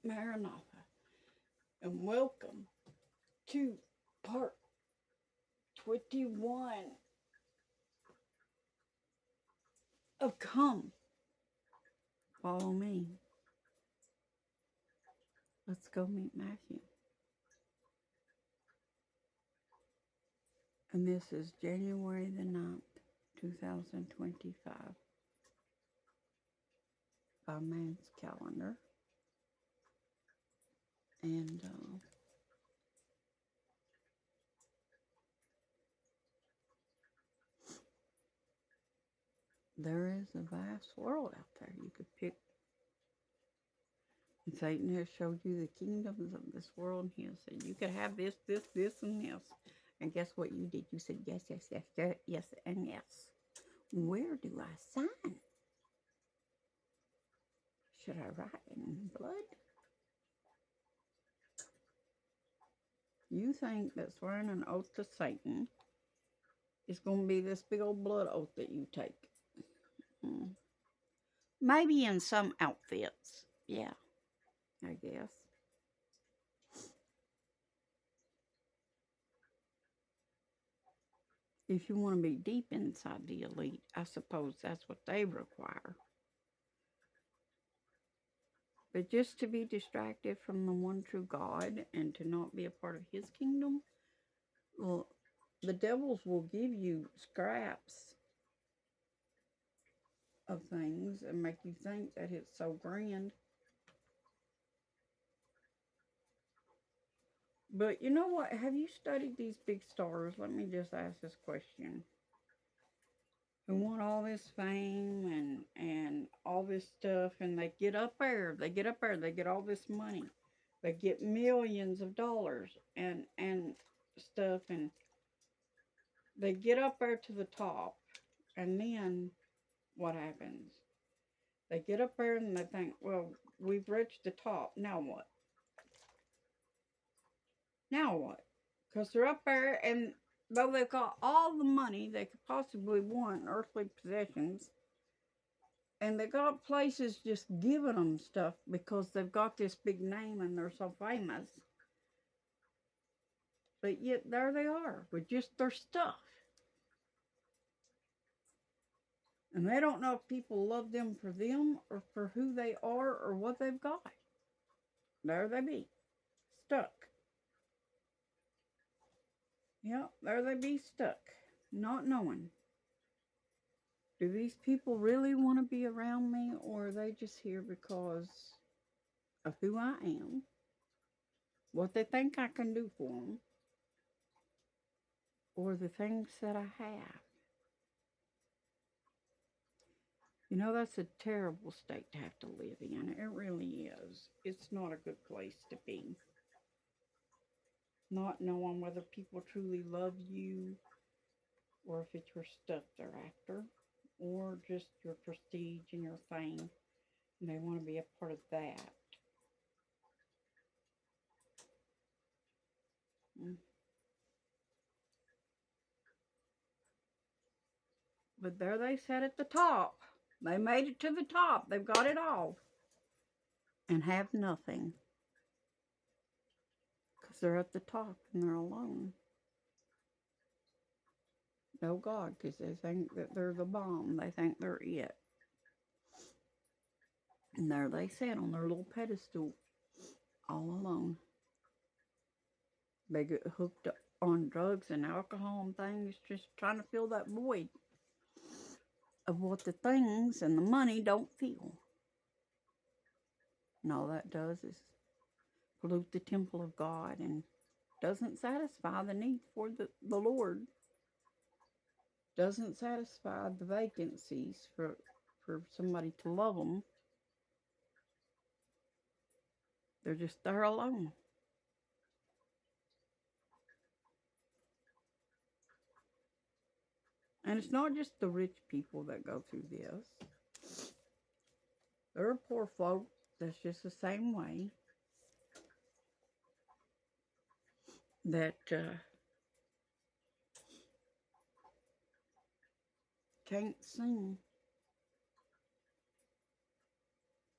Maranatha, and welcome to part 21 of Come, Follow Me. Let's go meet Matthew. And this is January the 9th, 2025, by man's calendar. And there is a vast world out there you could pick. And Satan has showed you the kingdoms of this world, and he'll say, you could have this, this, this, and this. And guess what you did? You said yes, yes, yes, yes, yes, and yes. Where do I sign? Should I write in blood? You think that swearing an oath to Satan is going to be this big old blood oath that you take? Maybe in some outfits. Yeah, I guess. If you want to be deep inside the elite, I suppose that's what they require. But just to be distracted from the one true God and to not be a part of his kingdom, well, the devils will give you scraps of things and make you think that it's so grand. But you know what? Have you studied these big stars? Let me just ask this question. Who want all this fame and all this stuff, and they get up there, they get all this money, they get millions of dollars and stuff, and they get up there to the top, and then what happens? They get up there and they think, well, we've reached the top. Now what? Now what? Because they're up there, and though they've got all the money they could possibly want, earthly possessions, and they got places just giving them stuff because they've got this big name and they're so famous. But yet there they are with just their stuff. And they don't know if people love them or for who they are or what they've got. There they be, stuck. Yep, there they be stuck, not knowing. Do these people really want to be around me, or are they just here because of who I am, what they think I can do for them, or the things that I have? You know, that's a terrible state to have to live in. It really is. It's not a good place to be. Not knowing whether people truly love you or if it's your stuff they're after or just your prestige and your fame and they want to be a part of that. Mm. But there they sat at the top. They made it to the top. They've got it all and have nothing because they're at the top and they're alone. No God, because they think that they're the bomb. They think they're it. And there they sit on their little pedestal, all alone. They get hooked up on drugs and alcohol and things, just trying to fill that void of what the things and the money don't fill. And all that does is pollute the temple of God and doesn't satisfy the need for the Lord. Doesn't satisfy the vacancies for somebody to love them. They're just there alone. And it's not just the rich people that go through this. There are poor folk that's just the same way. That can't seem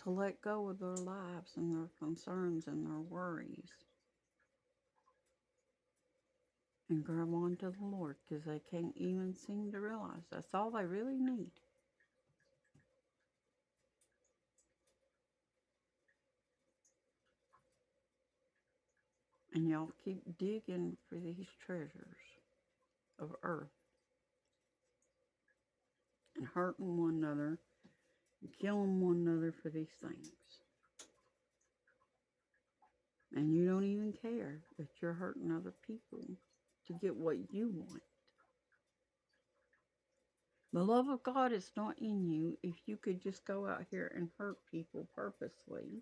to let go of their lives and their concerns and their worries and grab on to the Lord, because they can't even seem to realize that's all they really need. And y'all keep digging for these treasures of earth and hurting one another and killing one another for these things. And you don't even care that you're hurting other people to get what you want. The love of God is not in you if you could just go out here and hurt people purposely.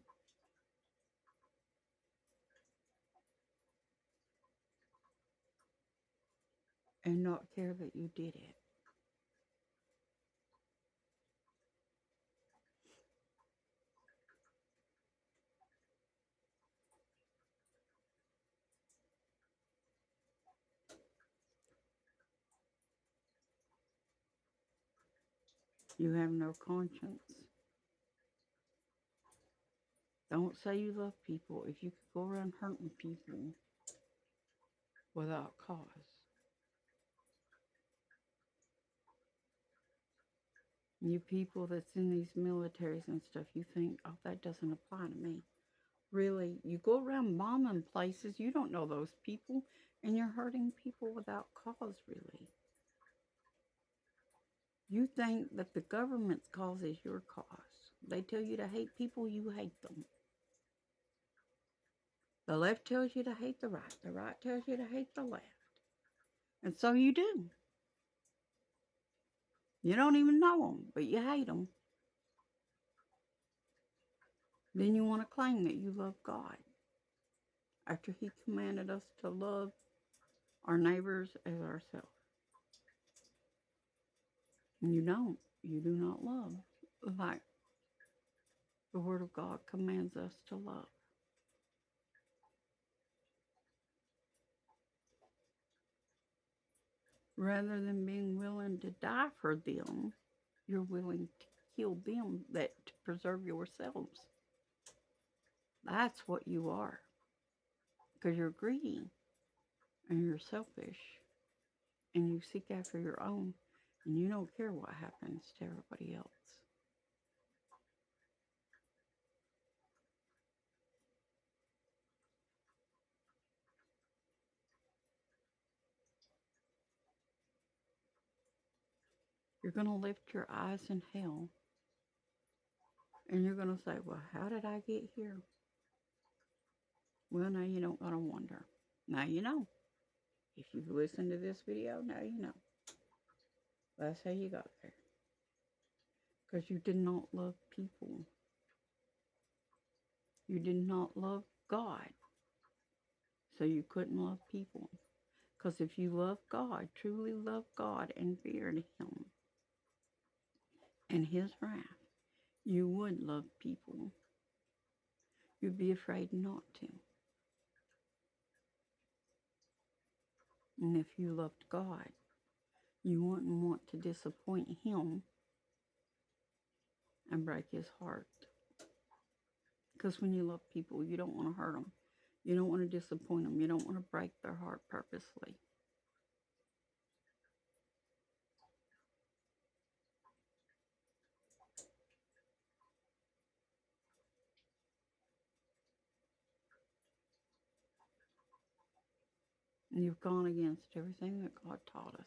And not care that you did it. You have no conscience. Don't say you love people if you could go around hurting people without cause. You people that's in these militaries and stuff, you think, oh, that doesn't apply to me. Really, you go around bombing places, you don't know those people, and you're hurting people without cause, really. You think that the government's cause is your cause. They tell you to hate people, you hate them. The left tells you to hate the right tells you to hate the left. And so you do. You don't even know them, but you hate them. Then you want to claim that you love God after He commanded us to love our neighbors as ourselves. And you don't. You do not love like the Word of God commands us to love. Rather than being willing to die for them, you're willing to kill them to preserve yourselves. That's what you are. Because you're greedy and you're selfish and you seek after your own and you don't care what happens to everybody else. You're going to lift your eyes in hell and you're going to say, well, how did I get here? Well, now you don't got to wonder. Now you know. If you've listened to this video, now you know. That's how you got there. Because you did not love people. You did not love God. So you couldn't love people. Because if you love God, truly love God and feared Him and His wrath, you would love people. You'd be afraid not to. And if you loved God, you wouldn't want to disappoint Him and break His heart. Because when you love people, you don't want to hurt them. You don't want to disappoint them. You don't want to break their heart purposely. And you've gone against everything that God taught us.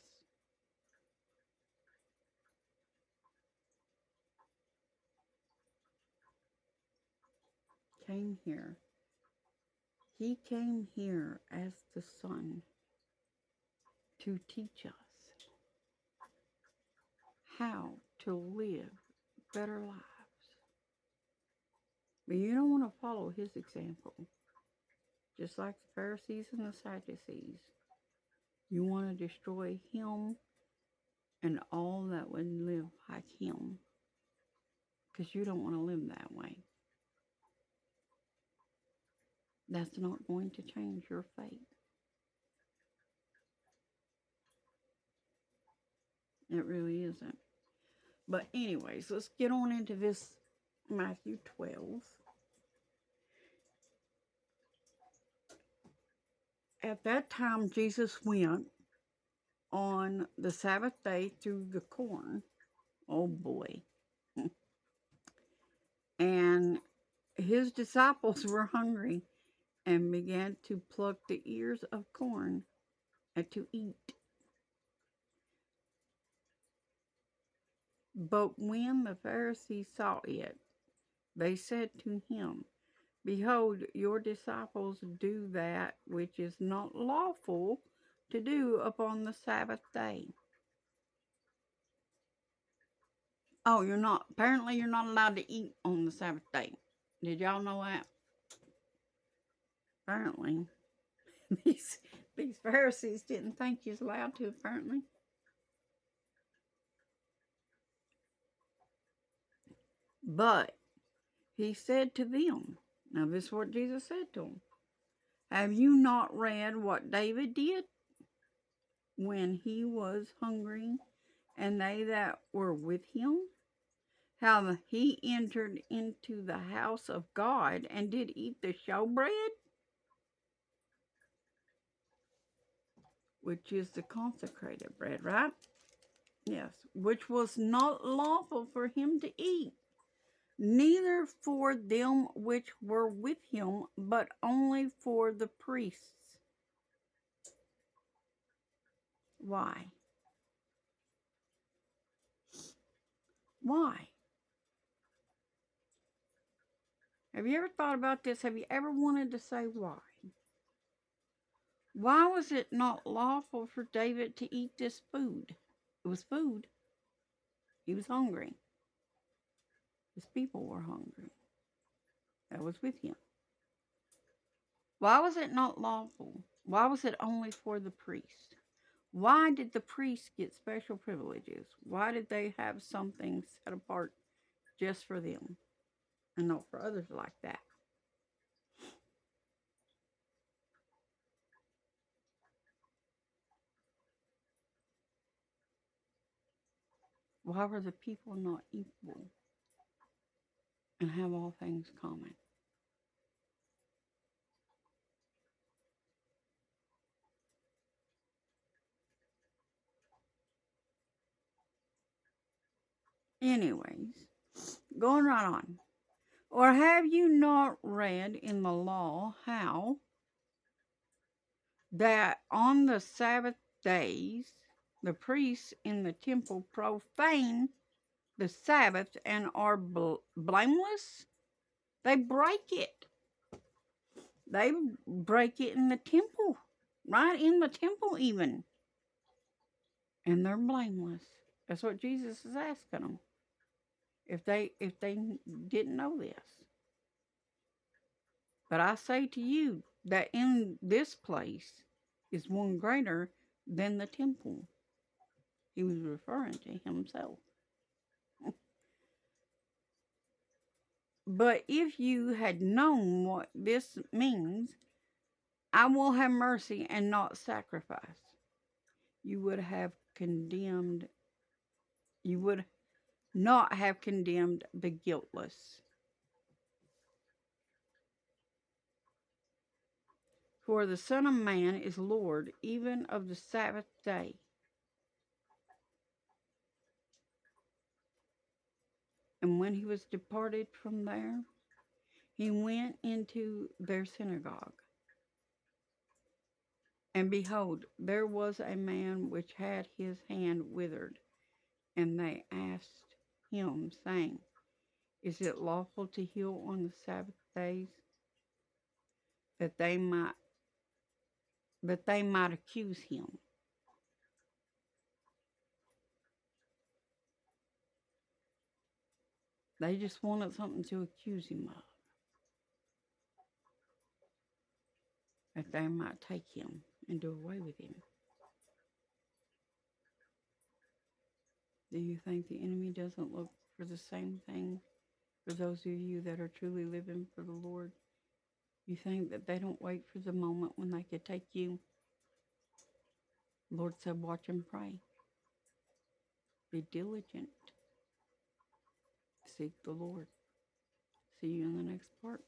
Came here. He came here as the Son to teach us how to live better lives. But you don't want to follow His example. Just like the Pharisees and the Sadducees. You want to destroy Him and all that would live like Him. Because you don't want to live that way. That's not going to change your fate. It really isn't. But anyways, let's get on into this Matthew 12. At that time, Jesus went on the Sabbath day through the corn. Oh boy. And his disciples were hungry and began to pluck the ears of corn and to eat. But when the Pharisees saw it, they said to him, Behold, your disciples do that which is not lawful to do upon the Sabbath day. Oh, apparently you're not allowed to eat on the Sabbath day. Did y'all know that? Apparently. These, these Pharisees didn't think you was allowed to, apparently. But he said to them, now this is what Jesus said to them, have you not read what David did when he was hungry and they that were with him? How he entered into the house of God and did eat the showbread, which is the consecrated bread, right? Yes, which was not lawful for him to eat, neither for them which were with him, but only for the priests. Why? Why? Have you ever thought about this? Have you ever wanted to say why? Why was it not lawful for David to eat this food? It was food. He was hungry. His people were hungry. That was with him. Why was it not lawful? Why was it only for the priest? Why did the priests get special privileges? Why did they have something set apart just for them and not for others like that? Why were the people not equal and have all things common? Anyways, going right on. Or have you not read in the law how that on the Sabbath days the priests in the temple profane the Sabbath and are blameless? They break it. They break it in the temple, right in the temple even. And they're blameless. That's what Jesus is asking them. If they didn't know this. But I say to you that in this place is one greater than the temple. He was referring to himself. But if you had known what this means, I will have mercy and not sacrifice, you would not have condemned the guiltless. For the Son of Man is Lord even of the Sabbath day. And when he was departed from there, he went into their synagogue. And behold, there was a man which had his hand withered. And they asked him, saying, Is it lawful to heal on the Sabbath days? That they might accuse him. They just wanted something to accuse him of. That they might take him and do away with him. Do you think the enemy doesn't look for the same thing for those of you that are truly living for the Lord? You think that they don't wait for the moment when they could take you? The Lord said, watch and pray. Be diligent. Seek the Lord. See you in the next part.